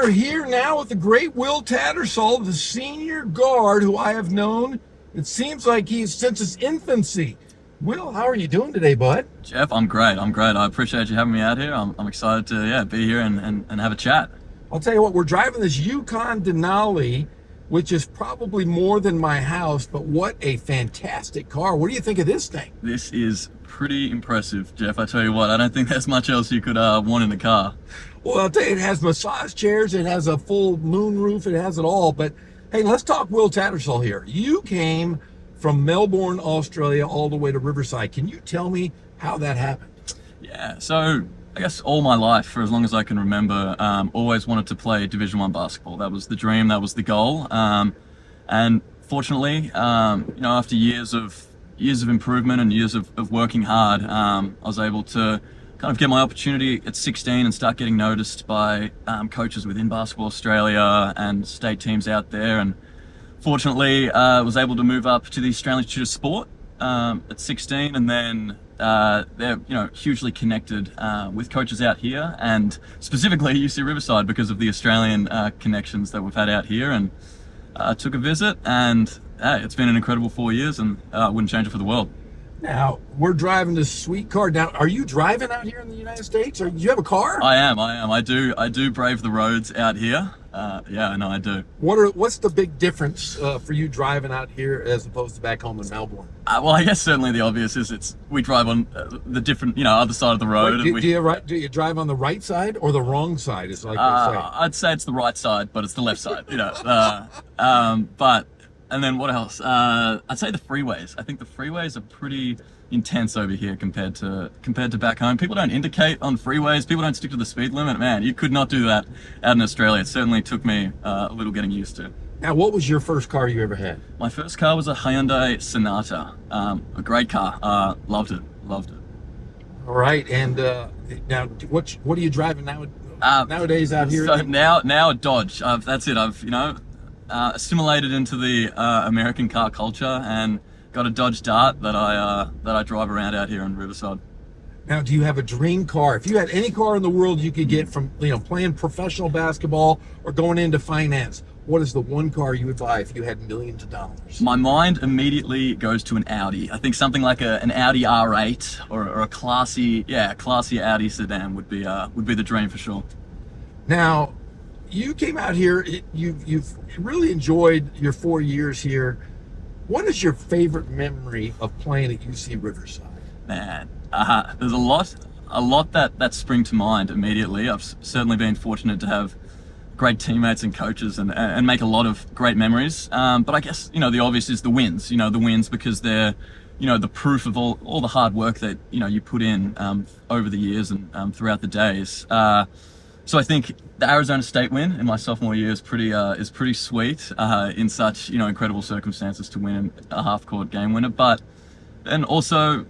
are here now with the great Will Tattersall, the senior guard who I have known, it seems like he's since his infancy. Will, how are you doing today, bud? Jeff, I'm great. I appreciate you having me out here. I'm excited to be here and have a chat. I'll tell you what, we're driving this Yukon Denali, which is probably more than my house, but what a fantastic car. What do you think of this thing? This is pretty impressive, Jeff. I tell you what, I don't think there's much else you could want in the car. Well, I'll tell you, it has massage chairs, it has a full moon roof, it has it all. But hey, let's talk Will Tattersall here. You came from Melbourne, Australia, all the way to Riverside. Can you tell me how that happened? Yeah, so I guess all my life, for as long as I can remember, always wanted to play Division I basketball. That was the dream, that was the goal. And fortunately, after years of improvement and years of working hard, I was able to kind of get my opportunity at 16 and start getting noticed by coaches within Basketball Australia and state teams out there. And fortunately, was able to move up to the Australian Institute of Sport at 16, and then they're hugely connected with coaches out here, and specifically UC Riverside because of the Australian connections that we've had out here. And took a visit, and it's been an incredible 4 years, and I wouldn't change it for the world. Now, we're driving this sweet car. Now, are you driving out here in the United States? Or do you have a car? I am. I do brave the roads out here. I do. What's the big difference for you driving out here as opposed to back home in Melbourne? Well, I guess certainly the obvious is we drive on the different, other side of the road. Wait, do you drive on the right side or the wrong side? It's like they say. I'd say it's the right side, but it's the left side. And then what else? I'd say the freeways. I think the freeways are pretty intense over here compared to back home. People don't indicate on freeways. People don't stick to the speed limit. Man, you could not do that out in Australia. It certainly took me a little getting used to. Now, what was your first car you ever had? My first car was a Hyundai Sonata. A great car. Loved it. All right. And now, what are you driving now? Nowadays out here? So now a Dodge. That's it. I've assimilated into the American car culture and got a Dodge Dart that I drive around out here in Riverside. Now, do you have a dream car? If you had any car in the world you could get from playing professional basketball or going into finance, what is the one car you would buy if you had millions of dollars? My mind immediately goes to an Audi. I think something like an Audi R8 or a classy Audi sedan would be the dream for sure. Now, you came out here. You've really enjoyed your 4 years here. What is your favorite memory of playing at UC Riverside? Man, there's a lot that spring to mind immediately. I've certainly been fortunate to have great teammates and coaches and make a lot of great memories. But I guess the obvious is the wins. The wins because they're the proof of all the hard work that you put in over the years and throughout the days. So I think the Arizona State win in my sophomore year is pretty sweet in such incredible circumstances to win a half-court game winner. But then also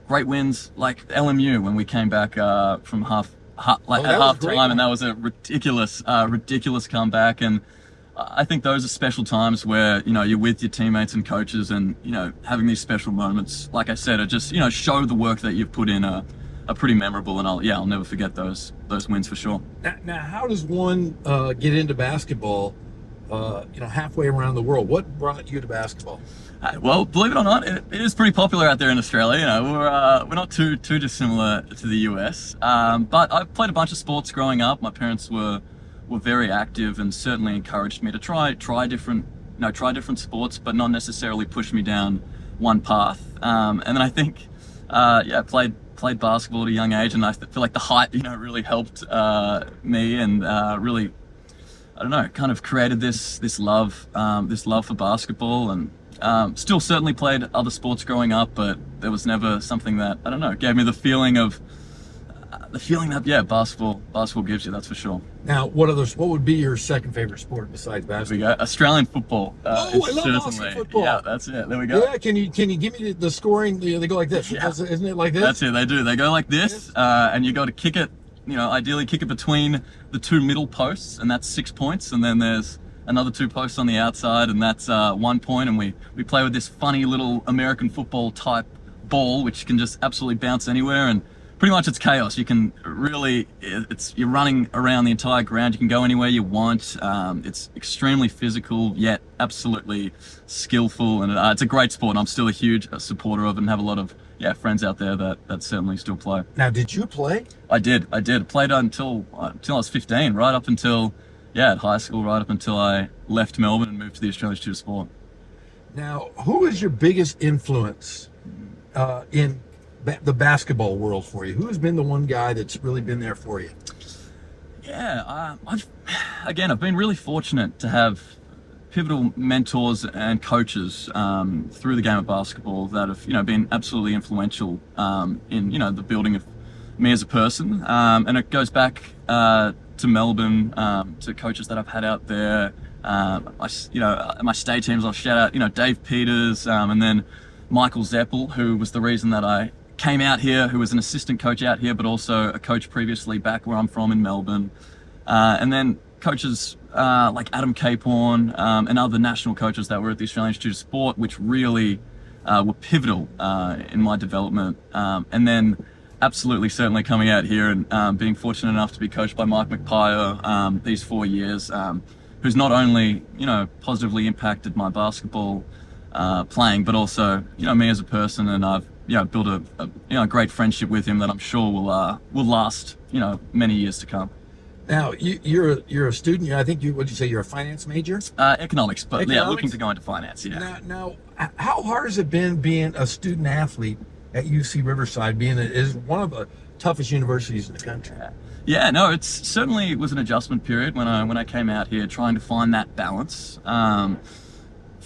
great wins like LMU when we came back from at halftime, and that was a ridiculous comeback. And I think those are special times where you're with your teammates and coaches, and having these special moments, like I said, are just show the work that you've put in are pretty memorable, and I'll never forget those wins for sure. Now, how does one get into basketball? Halfway around the world. What brought you to basketball? Well, believe it or not, it is pretty popular out there in Australia. We're not too dissimilar to the US. But I played a bunch of sports growing up. My parents were very active and certainly encouraged me to try different sports, but not necessarily push me down one path. And then I think played basketball at a young age, and I feel like the height really helped me, and really, I don't know, kind of created this love for basketball. And still certainly played other sports growing up, but there was never something that, I don't know, gave me the feeling that basketball gives you, that's for sure. Now, what would be your second favorite sport besides basketball? There we go. Australian football. I love Australian football. Yeah, that's it. There we go. Yeah, can you give me the scoring? They go like this. Yeah. Isn't it like this? That's it. They do. They go like this, and you got to kick it. Ideally kick it between the two middle posts, and that's 6 points. And then there's another 2 posts on the outside, and that's 1 point. And we play with this funny little American football type ball, which can just absolutely bounce anywhere. And pretty much it's chaos. You can really, you're running around the entire ground. You can go anywhere you want. It's extremely physical, yet absolutely skillful, and it's a great sport. And I'm still a huge supporter of it, and have a lot of friends out there that certainly still play. Now, did you play? I did. Played until I was 15, right up until at high school, right up until I left Melbourne and moved to the Australian Institute of Sport. Now, who is your biggest influence in the basketball world for you? Who's been the one guy that's really been there for you? Yeah, I've been really fortunate to have pivotal mentors and coaches through the game of basketball that have been absolutely influential in the building of me as a person, and it goes back to Melbourne, to coaches that I've had out there. My state teams, I'll shout out Dave Peters, and then Michael Zeppel, who was the reason that I came out here, who was an assistant coach out here, but also a coach previously back where I'm from in Melbourne. And then coaches like Adam Caporn and other national coaches that were at the Australian Institute of Sport, which really were pivotal in my development. And then absolutely, certainly coming out here and being fortunate enough to be coached by Mike McPire these 4 years, who's not only, positively impacted my basketball playing, but also, me as a person. And I've, built a great friendship with him that I'm sure will last, many years to come. Now, you're a student. I think what'd you say? You're a finance major? Economics, but Economics? looking to go into finance, yeah. Now, how hard has it been being a student athlete at UC Riverside, being it is one of the toughest universities in the country? Yeah, no, it certainly was an adjustment period when I came out here, trying to find that balance.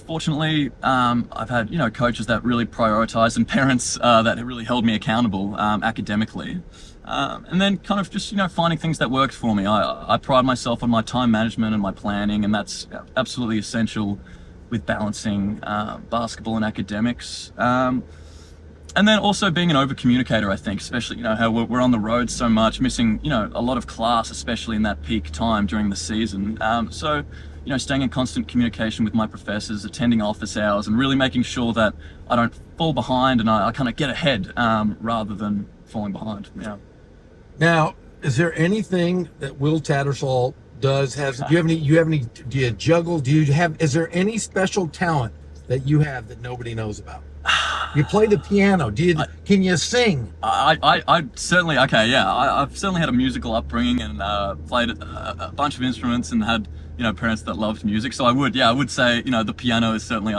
Fortunately, I've had coaches that really prioritized, and parents that have really held me accountable academically, and then kind of just finding things that worked for me. I pride myself on my time management and my planning, and that's absolutely essential with balancing basketball and academics. And then also being an over-communicator, I think, especially, how we're on the road so much, missing, a lot of class, especially in that peak time during the season. So, staying in constant communication with my professors, attending office hours, and really making sure that I don't fall behind and I kind of get ahead rather than falling behind. Yeah. Now, is there anything that Will Tattersall does? Do you juggle? Is there any special talent that you have that nobody knows about? You play the piano. Can you sing? I certainly, okay, yeah. I've certainly had a musical upbringing and played a bunch of instruments and had, parents that loved music. So I would say, the piano is certainly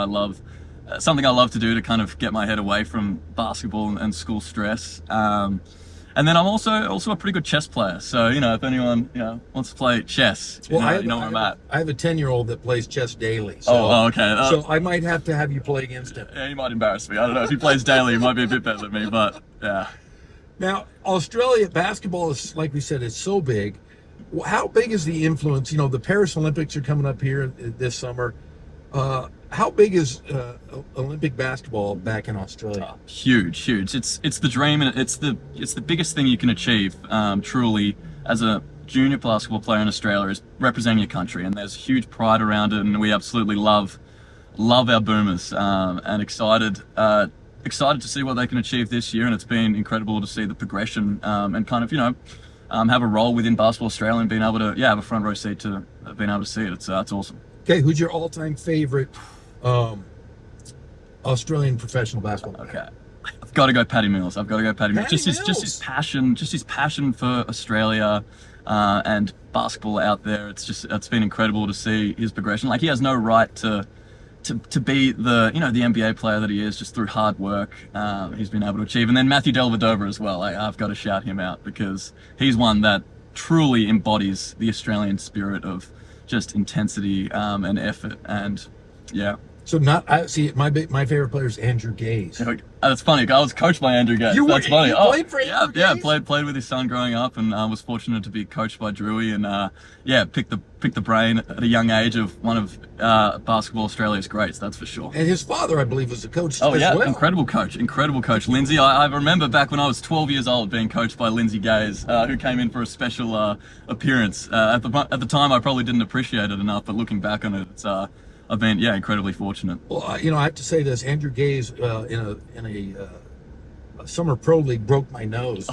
something I love to do to kind of get my head away from basketball and school stress. And then I'm also a pretty good chess player. So, if anyone, wants to play chess, you know where I'm at. I have a 10-year-old that plays chess daily. So, okay. So I might have to have you play against him. Yeah, he might embarrass me. I don't know. If he plays daily, he might be a bit better than me, but yeah. Now, Australia basketball is, like we said, it's so big. How big is the influence? The Paris Olympics are coming up here this summer. How big is Olympic basketball back in Australia? Huge. It's the dream, and it's the biggest thing you can achieve. Truly, as a junior basketball player in Australia, is representing your country, and there's huge pride around it, and we absolutely love our Boomers, and excited to see what they can achieve this year. And it's been incredible to see the progression, and kind of have a role within Basketball Australia and being able to have a front row seat to being able to see it. It's awesome. Okay, who's your all-time favorite Australian professional basketball player? Okay, I've got to go Paddy Mills. Just his passion for Australia and basketball out there. It's been incredible to see his progression. Like, he has no right to be the the NBA player that he is, just through hard work he's been able to achieve. And then Matthew Dellavedova as well. I've got to shout him out because he's one that truly embodies the Australian spirit of just intensity and effort. And yeah. So my favorite player is Andrew Gaze. That's funny. I was coached by Andrew Gaze. That's funny. You played for Andrew Gaze? Yeah, played with his son growing up, and was fortunate to be coached by Drewy, and picked the brain at a young age of one of Basketball Australia's greats. That's for sure. And his father, I believe, was a coach. Oh yeah, well. incredible coach, Lindsay. I remember back when I was 12 years old being coached by Lindsay Gaze, who came in for a special appearance. At the time, I probably didn't appreciate it enough, but looking back on it, I've been incredibly fortunate. Well, I have to say this: Andrew Gaze in a Summer Pro League broke my nose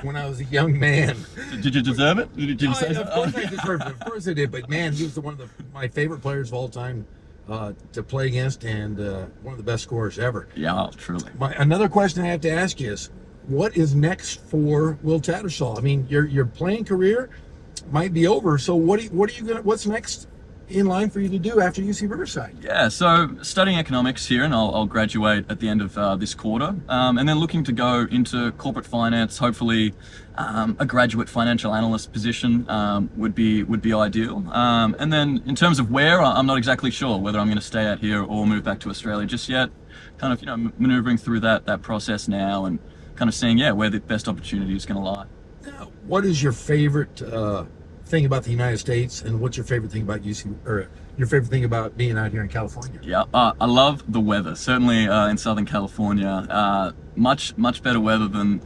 when I was a young man. Did you deserve it? Did you say so? Of course I deserved it. Of course I did. But man, he was one of my favorite players of all time to play against, and one of the best scorers ever. Yeah, truly. Another question I have to ask you is, what is next for Will Tattersall? I mean, your playing career might be over. So what's next in line for you to do after UC Riverside? Yeah, so studying economics here, and I'll graduate at the end of this quarter, and then looking to go into corporate finance. Hopefully, a graduate financial analyst position would be ideal. And then in terms of where, I'm not exactly sure whether I'm going to stay out here or move back to Australia just yet. Kind of maneuvering through that process now, and kind of seeing where the best opportunity is going to lie. Now, what is your favorite thing about the United States, and what's your favorite thing about UC, or your favorite thing about being out here in California? Yeah, I love the weather. Certainly in Southern California, much better weather than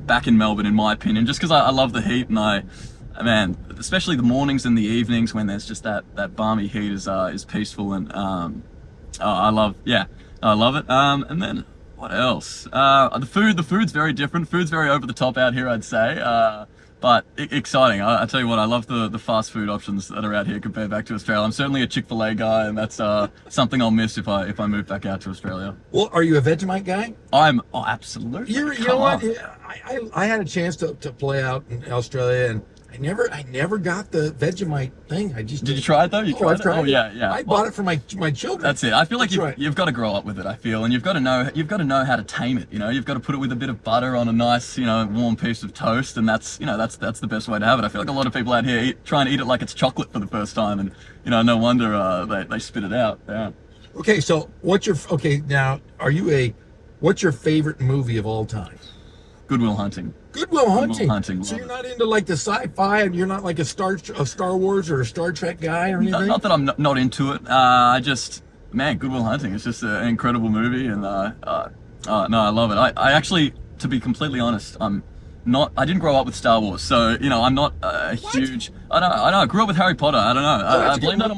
back in Melbourne, in my opinion. Just because I love the heat, and especially the mornings and the evenings when there's just that balmy heat is peaceful, and I love it. And then what else? The food's very different. Food's very over the top out here, I'd say. But exciting. I tell you what, I love the fast food options that are out here compared back to Australia. I'm certainly a Chick-fil-A guy, and that's something I'll miss if I move back out to Australia. Well, are you a Vegemite guy? Absolutely. You know what? I had a chance to play out in Australia, and I never got the Vegemite thing. Did you try it though? I've tried it. Yeah. I bought it for my children. That's it. I feel like you've got to grow up with it. I feel, and you've got to know how to tame it. You've got to put it with a bit of butter on a nice, warm piece of toast, and that's the best way to have it. I feel like a lot of people out here try and eat it like it's chocolate for the first time, and no wonder they spit it out. Yeah. Okay, so what's your favorite movie of all time? Good Will Hunting. Good Will Hunting. Hunting. So you're not into like the sci-fi, and you're not like a Star Wars or a Star Trek guy or anything? Not that I'm not into it. Good Will Hunting. It's just an incredible movie, and no, I love it. I actually, to be completely honest, I didn't grow up with Star Wars, so I'm not a huge. I know. I grew up with Harry Potter. I don't know. I blame that on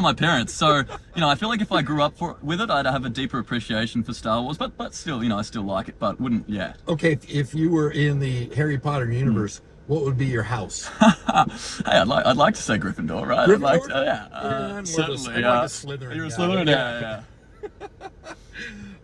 my parents. So I feel like if I grew up with it, I'd have a deeper appreciation for Star Wars. But still, I still like it. But wouldn't. Yeah. Okay, if you were in the Harry Potter universe, what would be your house? Hey, I'd like to say Gryffindor, right? Gryffindor? Certainly. I'm like a Slytherin. You're a guy. Slytherin, yeah.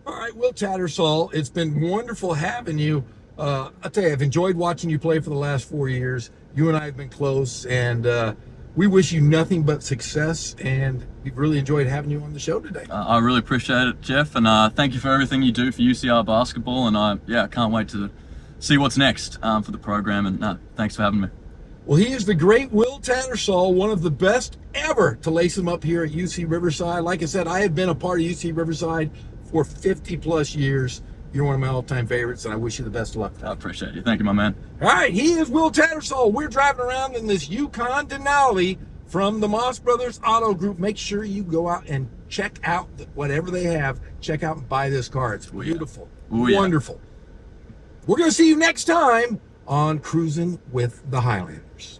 All right, Will Tattersall, it's been wonderful having you. I'll tell you, I've enjoyed watching you play for the last 4 years. You and I have been close, and we wish you nothing but success, and we've really enjoyed having you on the show today. I really appreciate it, Jeff, and thank you for everything you do for UCR basketball, and I can't wait to see what's next for the program, and thanks for having me. Well, he is the great Will Tattersall, one of the best ever to lace him up here at UC Riverside. Like I said, I have been a part of UC Riverside for 50 plus years. You're one of my all-time favorites, and I wish you the best of luck. I appreciate you. Thank you, my man. All right, he is Will Tattersall. We're driving around in this Yukon Denali from the Moss Brothers Auto Group. Make sure you go out and check out whatever they have. Check out and buy this car. It's beautiful. Wonderful. We're going to see you next time on Cruising with the Highlanders.